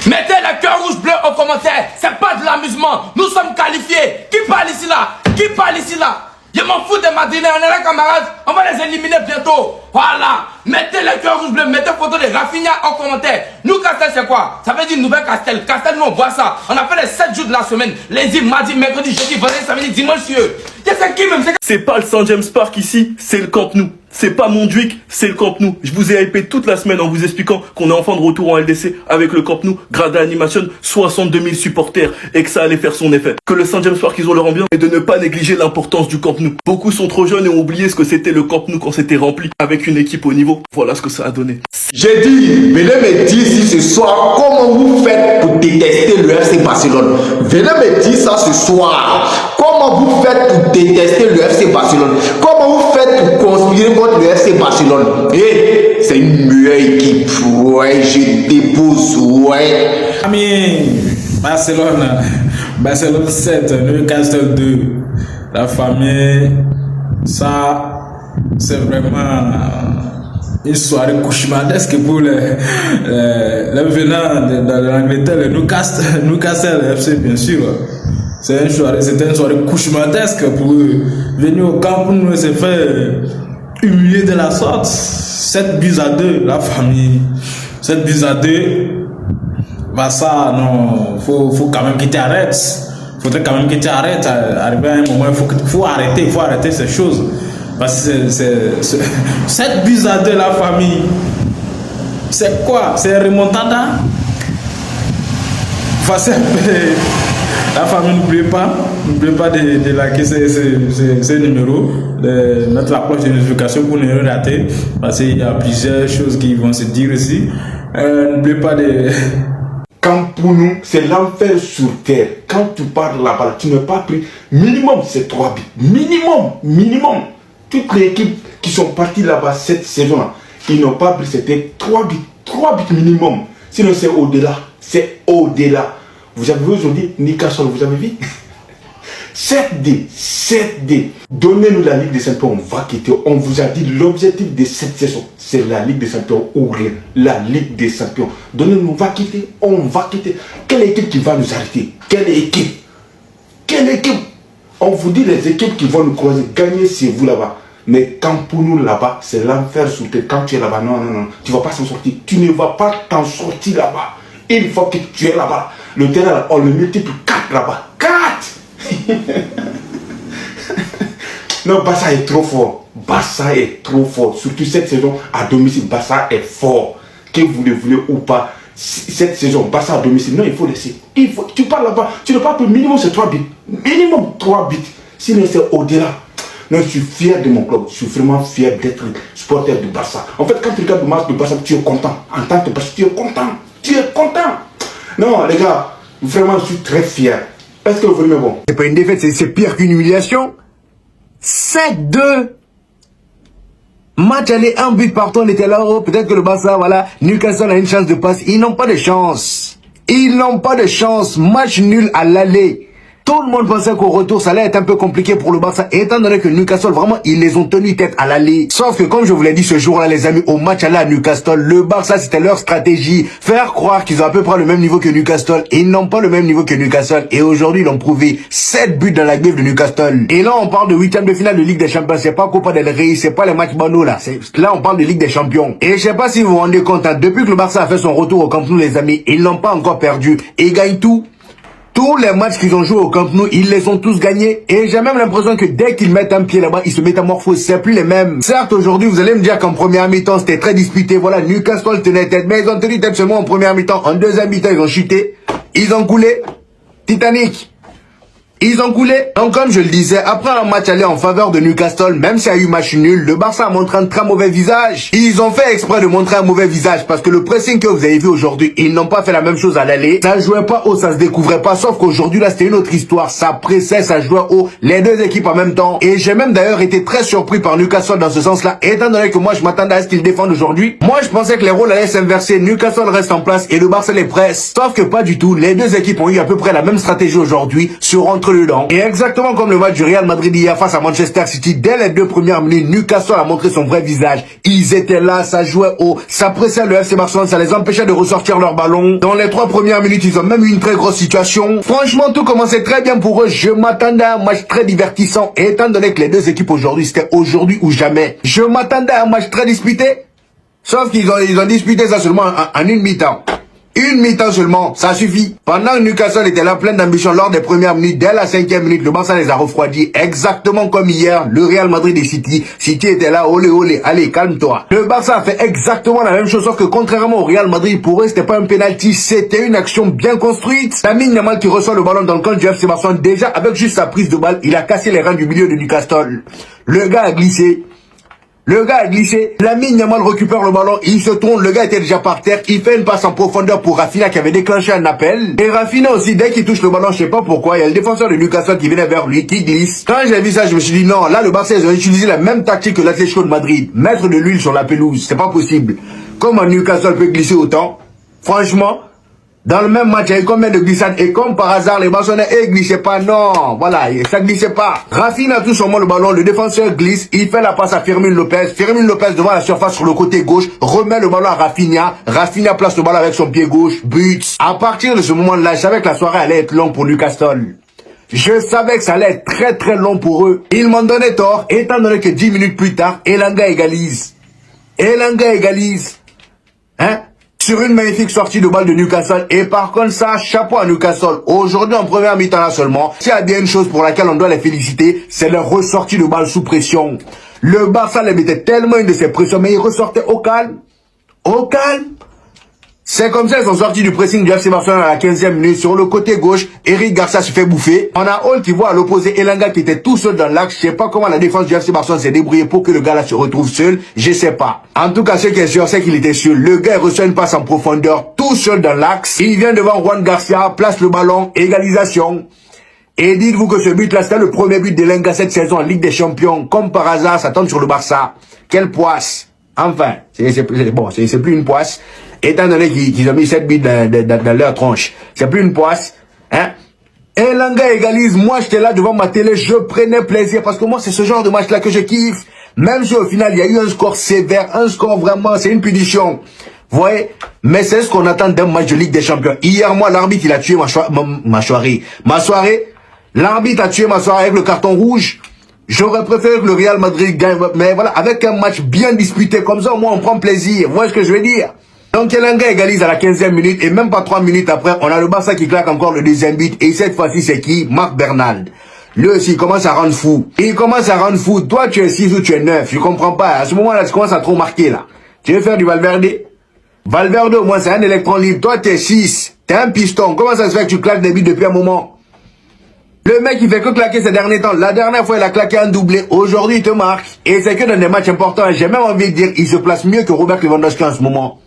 Mettez le cœur rouge bleu au commentaire. C'est pas de l'amusement. Nous sommes qualifiés. Qui parle ici là? Qui parle ici là? Je m'en fous des Madrilènes, on est là camarades. On va les éliminer bientôt. Voilà. Mettez le cœur rouge bleu. Mettez photo de Rafinha en commentaire. Nous, Castel, c'est quoi? Ça veut dire nouvelle Castel. Castel, nous, on voit ça. On a fait les 7 jours de la semaine. Lundi, mardi, mercredi, jeudi, vendredi, samedi, dimanche, c'est qui même? C'est pas le St James Park ici, c'est le Camp Nou. C'est pas Montjuic, c'est le Camp Nou. Je vous ai hypé toute la semaine en vous expliquant qu'on est enfin de retour en LDC avec le Camp Nou, grade d'animation, 62 000 supporters et que ça allait faire son effet. Que le St James Park, ils ont leur ambiance et de ne pas négliger l'importance du Camp Nou. Beaucoup sont trop jeunes et ont oublié ce que c'était le Camp Nou quand c'était rempli avec une équipe au niveau. Voilà ce que ça a donné. J'ai dit, venez me dire si ce soir, comment vous faites pour détester le FC Barcelone. Venez me dire ça ce soir. Comment vous faites pour détester le FC Barcelone? Comment vous faites pour conspirer contre le FC Barcelone? Et c'est une meilleure équipe. Ouais, je dépose, ouais. Ami, Barcelone 7, Newcastle 2. La famille, ça, c'est vraiment une soirée cauchemardesque pour les venants de l'Angleterre, le Newcastle FC, bien sûr. C'était une soirée cauchemardesque pour eux. Venir au camp pour nous se faire humilier de la sorte. 7-2, la famille. 7-2. Bah ça, non, faut quand même qu'il t'arrête. Faudrait quand même qu'il t'arrête. Arriver à un moment, il faut arrêter ces choses. Parce que c'est 7-2, la famille. C'est quoi? C'est remontada? Enfin, la famille, n'oubliez pas de liker ces numéros, notre approche de notification pour ne rien rater, parce qu'il y a plusieurs choses qui vont se dire ici. N'oubliez pas de... Quand pour nous, c'est l'enfer sur terre. Quand tu pars là-bas, tu n'as pas pris. Minimum, c'est 3 buts. Minimum. Toutes les équipes qui sont parties là-bas cette saison-là, ils n'ont pas pris, c'était 3 buts. 3 buts minimum. Sinon, c'est au-delà. Vous avez vu aujourd'hui Newcastle, vous avez vu 7D. Donnez-nous la Ligue des Champions, on va quitter. On vous a dit l'objectif de cette saison, c'est la Ligue des Champions ou rien. La Ligue des Champions. Donnez-nous, on va quitter. Quelle équipe qui va nous arrêter? Quelle équipe? On vous dit les équipes qui vont nous croiser, gagner, c'est vous là-bas. Mais quand pour nous là-bas, c'est l'enfer sous terre. Quand tu es là-bas, non, tu ne vas pas s'en sortir. Tu ne vas pas t'en sortir là-bas. Une fois que tu es là-bas, le terrain, on le multiplie 4 là-bas. 4. Non, Barça est trop fort. Surtout cette saison à domicile, Barça est fort. Que vous le voulez ou pas, cette saison, Barça à domicile, non, il faut laisser. Tu pars là-bas, tu ne parles plus, minimum c'est 3 buts. Minimum 3 buts. Sinon c'est au-delà. Non, je suis fier de mon club. Je suis vraiment fier d'être supporter du Barça. En fait, quand tu regardes le match du Barça, tu es content. En tant que Barça, tu es content. Non, les gars, vraiment, je suis très fier. Est-ce que vous voulez me bon? C'est pas une défaite, c'est pire qu'une humiliation. 7-2. Match aller, un but partout, on était là, oh, peut-être que le Barça, voilà, Newcastle a une chance de passe. Ils n'ont pas de chance. Match nul à l'aller. Tout le monde pensait qu'au retour, ça allait être un peu compliqué pour le Barça, étant donné que Newcastle, vraiment, ils les ont tenus tête à l'aller. Sauf que, comme je vous l'ai dit ce jour-là, les amis, au match aller à Newcastle, le Barça, c'était leur stratégie. Faire croire qu'ils ont à peu près le même niveau que Newcastle. Ils n'ont pas le même niveau que Newcastle. Et aujourd'hui, ils l'ont prouvé. 7 buts dans la griffe de Newcastle. Et là, on parle de 8e de finale de Ligue des Champions. C'est pas Copa del Rey, c'est pas les matchs banaux, là. Là, on parle de Ligue des Champions. Et je sais pas si vous vous rendez compte, hein, depuis que le Barça a fait son retour au Camp Nou, les amis, ils n'ont pas encore perdu. Et ils gagnent tout. Tous les matchs qu'ils ont joués au Camp Nou, ils les ont tous gagnés. Et j'ai même l'impression que dès qu'ils mettent un pied là-bas, ils se métamorphosent. C'est plus les mêmes. Certes, aujourd'hui, vous allez me dire qu'en première mi-temps, c'était très disputé. Voilà, Newcastle tenait tête. Mais ils ont tenu tête seulement en première mi-temps. En deuxième mi-temps, ils ont chuté. Ils ont coulé. Titanic. Ils ont coulé. Donc, comme je le disais, après un match aller en faveur de Newcastle, même s'il y a eu match nul, le Barça a montré un très mauvais visage. Ils ont fait exprès de montrer un mauvais visage parce que le pressing que vous avez vu aujourd'hui, ils n'ont pas fait la même chose à l'aller. Ça jouait pas haut, ça se découvrait pas, sauf qu'aujourd'hui, là, c'était une autre histoire. Ça pressait, ça jouait haut, les deux équipes en même temps. Et j'ai même d'ailleurs été très surpris par Newcastle dans ce sens-là, étant donné que moi, je m'attendais à ce qu'ils défendent aujourd'hui. Moi, je pensais que les rôles allaient s'inverser. Newcastle reste en place et le Barça les presse. Sauf que pas du tout. Les deux équipes ont eu à peu près la même stratégie aujourd'hui sur entre rentre dedans. Et exactement comme le match du Real Madrid hier face à Manchester City, dès les 2 premières minutes, Newcastle a montré son vrai visage. Ils étaient là, ça jouait haut, ça pressait le FC Barcelone, ça les empêchait de ressortir leur ballon. Dans les 3 premières minutes, ils ont même eu une très grosse situation. Franchement, tout commençait très bien pour eux. Je m'attendais à un match très divertissant. Et étant donné que les 2 équipes aujourd'hui, c'était aujourd'hui ou jamais, je m'attendais à un match très disputé. Sauf qu'ils ont disputé ça seulement en une mi-temps. Une mi-temps seulement, ça suffit. Pendant que Newcastle était là plein d'ambition lors des premières minutes, dès la 5e minute, le Barça les a refroidis. Exactement comme hier, le Real Madrid et City. City était là, olé olé, allez, calme-toi. Le Barça a fait exactement la même chose, sauf que contrairement au Real Madrid, pour eux, c'était pas un penalty, c'était une action bien construite. Lamine Yamal qui reçoit le ballon dans le camp du FC Barcelone, déjà avec juste sa prise de balle, il a cassé les reins du milieu de Newcastle. Le gars a glissé. Lamine Yamal récupère le ballon, il se tourne, le gars était déjà par terre, il fait une passe en profondeur pour Rafinha qui avait déclenché un appel. Et Rafinha aussi, dès qu'il touche le ballon, je sais pas pourquoi, il y a le défenseur de Newcastle qui venait vers lui, qui glisse. Quand j'ai vu ça, je me suis dit non, là le Barça ils ont utilisé la même tactique que l'Atlético de Madrid, mettre de l'huile sur la pelouse, c'est pas possible. Comment Newcastle peut glisser autant? Franchement, dans le même match, il y a eu combien de glissades? Et comme par hasard, les Barcelonais, ils glissaient pas. Non, voilà, ça glissait pas. Rafinha touche seulement le ballon, le défenseur glisse, il fait la passe à Fermin Lopez. Fermin Lopez devant la surface sur le côté gauche, remet le ballon à Rafinha. Rafinha place le ballon avec son pied gauche, but. À partir de ce moment-là, je savais que la soirée allait être longue pour Newcastle. Je savais que ça allait être très très long pour eux. Ils m'ont donné tort, étant donné que 10 minutes plus tard, Elanga égalise. Hein? Sur une magnifique sortie de balle de Newcastle. Et par contre ça, chapeau à Newcastle. Aujourd'hui en première mi-temps là seulement, s'il y a bien une chose pour laquelle on doit les féliciter, c'est leur ressortie de balle sous pression. Le Barça les mettait tellement une de ces pressions, mais ils ressortaient au calme. C'est comme ça ils sont sortis du pressing du FC Barcelone à la 15e minute. Sur le côté gauche, Eric Garcia se fait bouffer. On a Hall qui voit à l'opposé Elanga qui était tout seul dans l'axe. Je sais pas comment la défense du FC Barcelone s'est débrouillée pour que le gars là se retrouve seul. Je sais pas. En tout cas, ce qui est sûr, c'est qu'il était seul. Le gars reçoit une passe en profondeur, tout seul dans l'axe. Il vient devant Juan Garcia, place le ballon, égalisation. Et dites-vous que ce but-là, c'était le premier but d'Elanga cette saison en Ligue des Champions. Comme par hasard, ça tombe sur le Barça. Quelle poisse. Enfin, c'est plus une poisse. Étant donné qu'ils ont mis 7 buts dans leur tronche. C'est plus une poisse. Hein? Elanga égalise. Moi, j'étais là devant ma télé. Je prenais plaisir. Parce que moi, c'est ce genre de match-là que je kiffe. Même si au final, il y a eu un score sévère. Un score vraiment, c'est une punition. Vous voyez? Mais c'est ce qu'on attend d'un match de Ligue des Champions. Hier, moi, l'arbitre, il a tué ma soirée. L'arbitre a tué ma soirée avec le carton rouge. J'aurais préféré que le Real Madrid gagne. Mais voilà, avec un match bien disputé. Comme ça, au moins, on prend plaisir. Vous voyez ce que je veux dire? Donc Elanga égalise à la 15e minute et même pas 3 minutes après, on a le Barça qui claque encore le deuxième but. Et cette fois-ci, c'est qui? Marc Bernal. Lui aussi, il commence à rendre fou. Toi, tu es 6 ou tu es 9. Je comprends pas. À ce moment-là, tu commences à trop marquer, là. Tu veux faire du Valverde? Valverde, au moins, c'est un électron libre. Toi, tu es 6. Tu es un piston. Comment ça se fait que tu claques des buts depuis un moment? Le mec, il fait que claquer ces derniers temps. La dernière fois, il a claqué un doublé. Aujourd'hui, il te marque. Et c'est que dans des matchs importants. J'ai même envie de dire, il se place mieux que Robert Lewandowski en ce moment.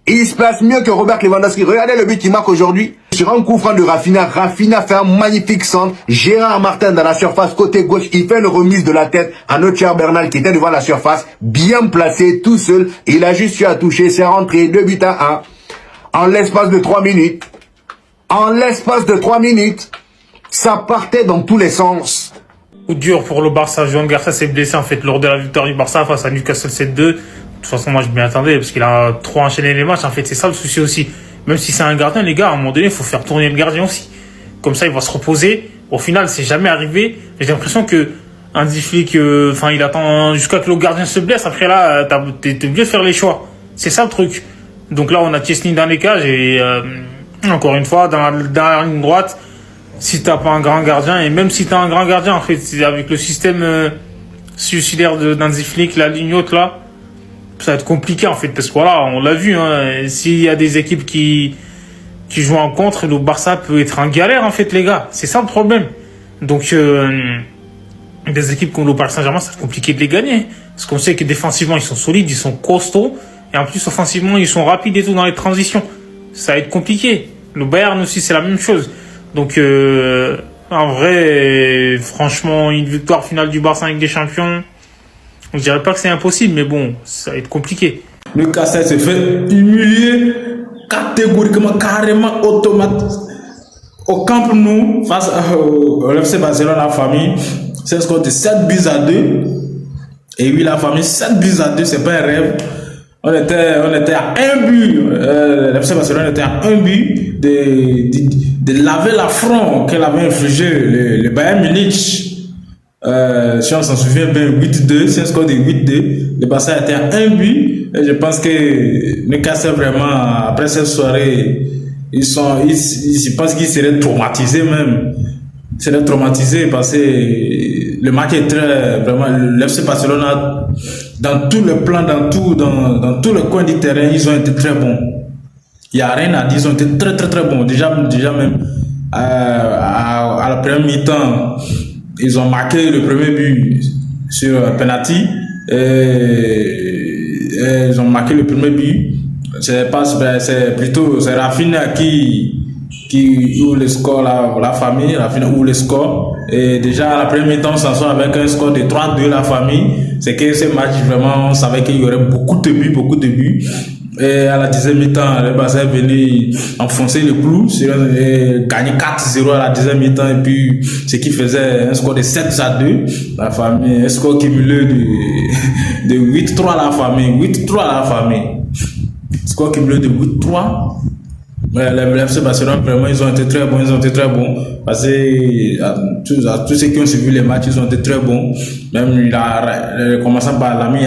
Il se place mieux que Robert Lewandowski. Regardez le but qu'il marque aujourd'hui. Sur un coup franc de Rafinha. Rafinha fait un magnifique centre. Gérard Martin dans la surface côté gauche. Il fait une remise de la tête à notre cher Bernal qui était devant la surface. Bien placé, tout seul. Il a juste eu à toucher. C'est rentré 2 buts à 1. En l'espace de 3 minutes. Ça partait dans tous les sens. Coup dur pour le Barça. Juan Garcia s'est blessé en fait lors de la victoire du Barça face à Newcastle 7-2. De toute façon, moi je m'y attendais parce qu'il a trop enchaîné les matchs. En fait, c'est ça le souci aussi. Même si c'est un gardien, les gars, à un moment donné, il faut faire tourner le gardien aussi. Comme ça, il va se reposer. Au final, c'est jamais arrivé. J'ai l'impression que Hansi Flick, il attend jusqu'à que le gardien se blesse. Après là, t'es obligé de faire les choix. C'est ça le truc. Donc là, on a Chesney dans les cages et encore une fois, dans la ligne droite, si t'as pas un grand gardien, et même si t'as un grand gardien, en fait, c'est avec le système suicidaire d'Hansi Flick, la ligne haute là, ça va être compliqué en fait, parce que voilà, on l'a vu, hein, s'il y a des équipes qui jouent en contre, le Barça peut être en galère en fait, les gars. C'est ça le problème. Donc des équipes comme le Paris Saint-Germain, c'est compliqué de les gagner, parce qu'on sait que défensivement ils sont solides, ils sont costauds, et en plus offensivement ils sont rapides et tout dans les transitions. Ça va être compliqué. Le Bayern aussi c'est la même chose. Donc en vrai, franchement, une victoire finale du Barça avec des champions, je dirais pas que c'est impossible, mais bon, ça va être compliqué. Newcastle se fait humilier catégoriquement, carrément, au Camp Nou, face au FC Barcelone, la famille, c'est un score de 7-2. Et oui, la famille, 7-2, c'est pas un rêve. On était à un but, l'FC Barcelone était à un but de laver l'affront qu'elle avait infligé le Bayern Munich. Si on s'en souvient bien, 8-2, c'est un score de 8-2. Le Barça était à un but. Et je pense que Newcastle, vraiment, après cette soirée, je pense qu'ils seraient traumatisés même. Ils seraient traumatisés parce que le match est vraiment, l'FC Barcelone a, dans tout le plan, dans tout le coin du terrain, ils ont été très bons. Il n'y a rien à dire, ils ont été très bons. Déjà même, à la première mi-temps, ils ont marqué le premier but sur penalty. Ils ont marqué le premier but. C'est Rafinha qui ouvre le score, la famille, Rafinha ouvre le score. Et déjà, à la première mi-temps, on s'en sort avec un score de 3-2, la famille. C'est que ce match, vraiment, on savait qu'il y aurait beaucoup de buts. Et à la 10e mi-temps, le Barça est venu enfoncer le clou, gagner 4-0 à la 10e mi-temps, et puis ce qui faisait un score de 7-2, la famille, un score cumulé de 8-3 à la famille, score cumulé de 8-3. Les FC Barcelone, vraiment, ils ont été très bons, parce que tous ceux qui ont suivi les matchs, ils ont été très bons. Même, commençant par Lamine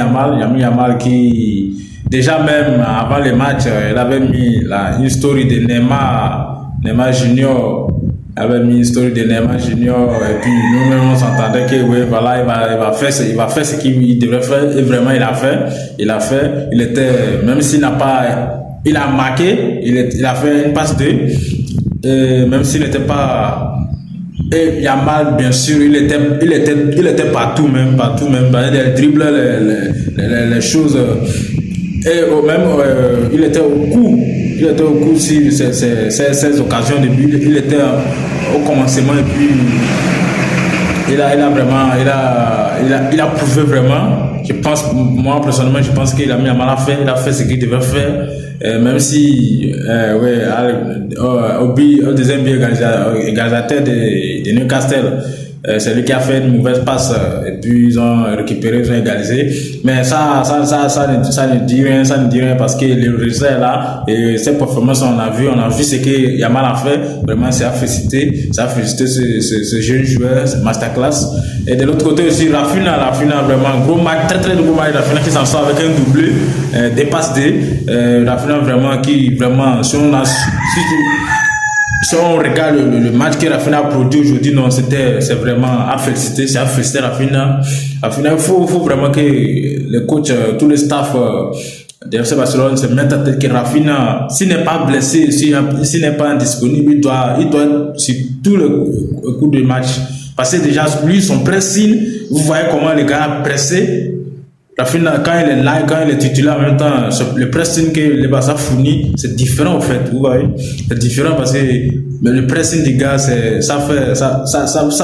Yamal qui, déjà même avant les matchs, il avait mis une story de Neymar Junior. Il avait mis une story de Neymar Junior, et puis nous-mêmes on s'entendait que oui, voilà, il va faire ce qu'il devrait faire, et vraiment il a fait. Il était, même s'il n'a pas, il a marqué, il a fait une passe 2, et même s'il n'était pas, et Yamal, bien sûr, il était partout même, il dribble les choses, et il était au coup si ces occasions de but, il était au commencement, et puis il a prouvé vraiment. Moi personnellement, je pense qu'il a mis à mal il a fait ce qu'il devait faire, même si au deuxième but égalisateur de Newcastle, c'est lui qui a fait une mauvaise passe, et puis ils ont récupéré, ils ont égalisé. Mais ça ne dit rien, parce que le résultat est là, et cette performance on a vu ce que Yamal a fait. Vraiment, ça a félicité ce jeune joueur, ce masterclass. Et de l'autre côté aussi, Rafinha, vraiment gros match, très gros match. Rafinha qui s'en sort avec un doublé, des passes Rafinha vraiment si on regarde le match que Rafinha a produit aujourd'hui, non, c'est vraiment à féliciter, Rafinha. Rafinha, il faut vraiment que les coachs, tout le staff de FC Barcelone se mettent à tête que Rafinha, s'il n'est pas blessé, s'il n'est pas indisponible, il doit être sur tout le coup de match. Parce que déjà, lui, son pressing, vous voyez comment les gars a pressé. Rafinha, quand il est là, quand il est titulaire en même temps, le pressing que le Barça fournit, c'est différent en fait, vous voyez. C'est différent parce que le pressing des gars, ça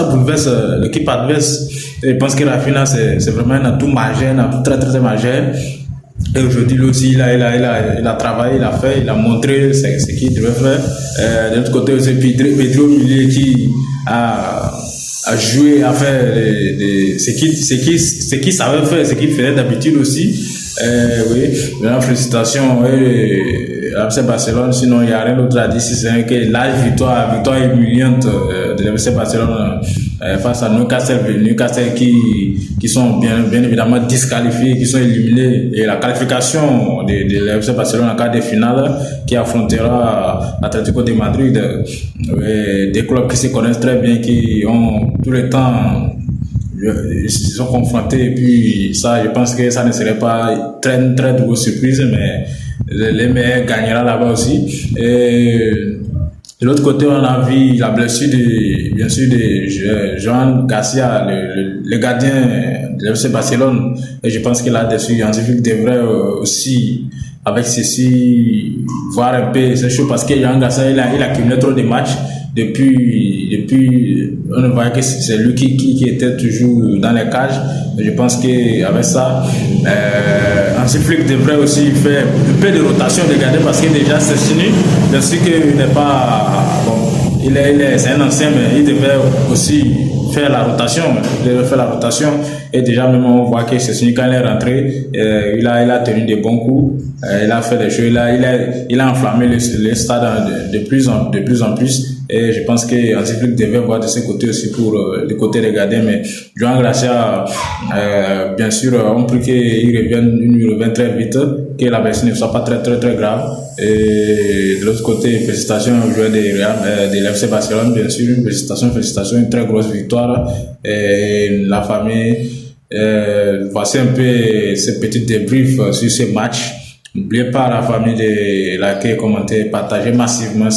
bouleverse l'équipe adverse. Et je pense que Rafinha, c'est vraiment un atout majeur, un atout très majeur. Et aujourd'hui, lui aussi, il a travaillé, il a fait, il a montré ce qu'il devait faire. De l'autre côté aussi, Pedro Milier qui a joué, a fait ce qu'il savait faire, ce qu'il faisait d'habitude aussi. Oui, maintenant, félicitations. FC Barcelone, sinon il n'y a rien d'autre à dire, si c'est que la victoire humiliante de FC Barcelone face à Newcastle qui sont bien évidemment disqualifiés, qui sont éliminés, et la qualification de FC Barcelone en quart de finale qui affrontera l'Atlético de Madrid, des clubs qui se connaissent très bien, qui ont tout le temps ils sont confrontés, et puis ça, je pense que ça ne serait pas très grosse surprise, mais les meilleurs gagnera là-bas aussi. Et de l'autre côté, on a vu la blessure de Joan Garcia, le gardien de l'FC Barcelone, et je pense que là-dessus, Hansi devrait aussi, avec ceci, voir un peu ces choses, parce que Joan Garcia, il a accumulé trop de matchs. Depuis, on voyait que c'est lui qui était toujours dans les cages. Je pense qu'avec ça, Hansi Flick devrait aussi faire un peu de rotation de garder, parce que déjà c'est fini. Bien sûr qu'il n'est pas bon. c'est un ancien, mais il devait aussi faire la rotation. Il devait faire la rotation. Et déjà, même on voit que c'est celui quand il est rentré, il a tenu des bons coups. Il a fait des choses. Il a enflammé le stade de plus en plus. Et je pense que Hansi Flick devait voir de ce côté aussi pour le côté des gardiens. Mais Joan Gracia, bien sûr, on prie qu'il revienne très vite, que la blessure ne soit pas très grave. Et de l'autre côté, félicitations aux joueurs de l'FC Barcelone, bien sûr. Félicitations, une très grosse victoire. Et la famille, voici un peu ce petit débrief sur ce match. N'oubliez pas la famille de laquelle commenter, partager massivement.